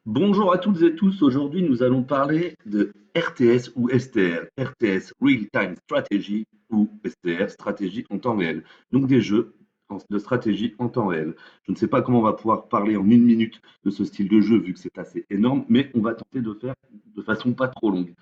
Bonjour à toutes et tous. Aujourd'hui, nous allons parler de RTS ou STR. RTS, Real Time Strategy, ou STR, stratégie en temps réel. Donc des jeux de stratégie en temps réel. Je ne sais pas comment on va pouvoir parler en une minute de ce style de jeu, vu que c'est assez énorme, mais on va tenter de faire de façon pas trop longue.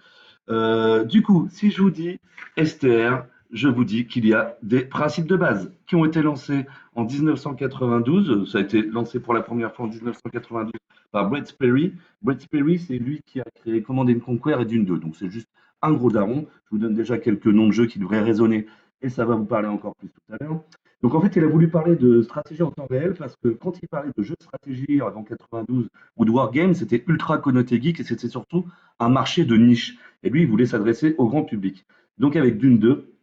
Du coup, si je vous dis STR, je vous dis qu'il y a des principes de base qui ont été lancés en 1992. Ça a été lancé pour la première fois en 1992 par Brett Sperry. Brett Sperry, c'est lui qui a créé Command and Conquer et Dune 2. Donc c'est juste un gros daron. Je vous donne déjà quelques noms de jeux qui devraient résonner et ça va vous parler encore plus tout à l'heure. Donc en fait, il a voulu parler de stratégie en temps réel parce que quand il parlait de jeux de stratégie avant 92 ou de wargame, c'était ultra connoté geek et c'était surtout un marché de niche. Et lui, il voulait s'adresser au grand public. Donc avec Dune 2,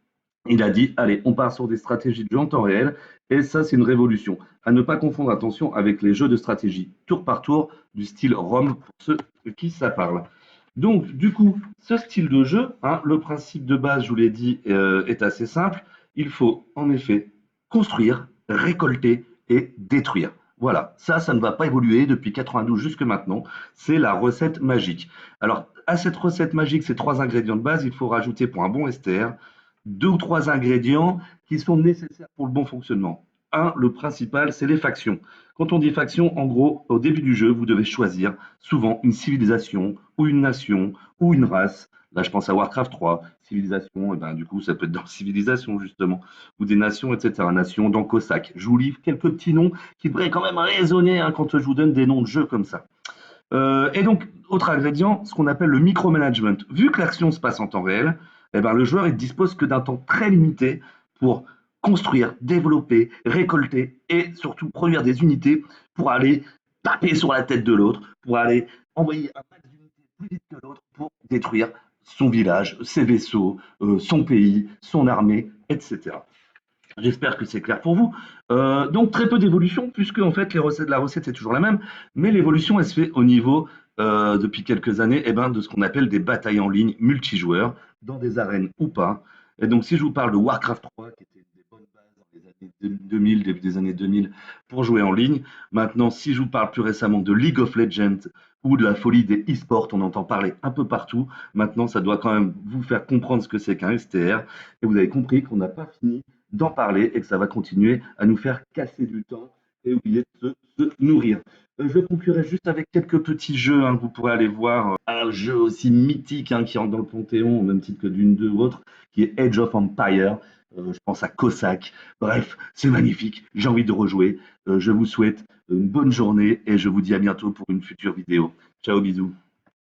il a dit, allez, on part sur des stratégies de jeu en temps réel, et ça, c'est une révolution. À ne pas confondre, attention, avec les jeux de stratégie tour par tour du style Rome, pour ceux qui ça parle. Donc, du coup, ce style de jeu, hein, le principe de base, je vous l'ai dit, est assez simple. Il faut, en effet, construire, récolter et détruire. Voilà, ça ne va pas évoluer depuis 92 jusque maintenant. C'est la recette magique. Alors, à cette recette magique, ces trois ingrédients de base, il faut rajouter pour un bon STR deux ou trois ingrédients qui sont nécessaires pour le bon fonctionnement. Un, le principal, c'est les factions. Quand on dit faction, en gros, au début du jeu, vous devez choisir souvent une civilisation ou une nation ou une race. Là, je pense à Warcraft 3, civilisation, et ben, du coup, ça peut être dans civilisation, justement, ou des nations, etc. Nation dans Cossack. Je vous livre quelques petits noms qui devraient quand même résonner hein, quand je vous donne des noms de jeux comme ça. Et donc, autre ingrédient, ce qu'on appelle le micromanagement. Vu que l'action se passe en temps réel, eh ben, le joueur ne dispose que d'un temps très limité pour construire, développer, récolter et surtout produire des unités pour aller taper sur la tête de l'autre, pour aller envoyer un max d'unités plus vite que l'autre pour détruire son village, ses vaisseaux, son pays, son armée, etc. J'espère que c'est clair pour vous. Donc très peu d'évolution, puisque en fait la recette est toujours la même, mais l'évolution elle se fait au niveau depuis quelques années de ce qu'on appelle des batailles en ligne multijoueurs, dans des arènes ou pas. Et donc si je vous parle de Warcraft 3, qui était des bonnes bases dans les années 2000, début des années 2000, pour jouer en ligne, maintenant si je vous parle plus récemment de League of Legends ou de la folie des e-sports, on entend parler un peu partout, maintenant ça doit quand même vous faire comprendre ce que c'est qu'un STR, et vous avez compris qu'on n'a pas fini d'en parler et que ça va continuer à nous faire casser du temps et oublier de se nourrir. Je conclurai juste avec quelques petits jeux hein, que vous pourrez aller voir. Un jeu aussi mythique hein, qui rentre dans le Panthéon, au même titre que d'une deux autres, qui est Age of Empire. Je pense à Cossack. Bref, c'est magnifique. J'ai envie de rejouer. Je vous souhaite une bonne journée et je vous dis à bientôt pour une future vidéo. Ciao, bisous.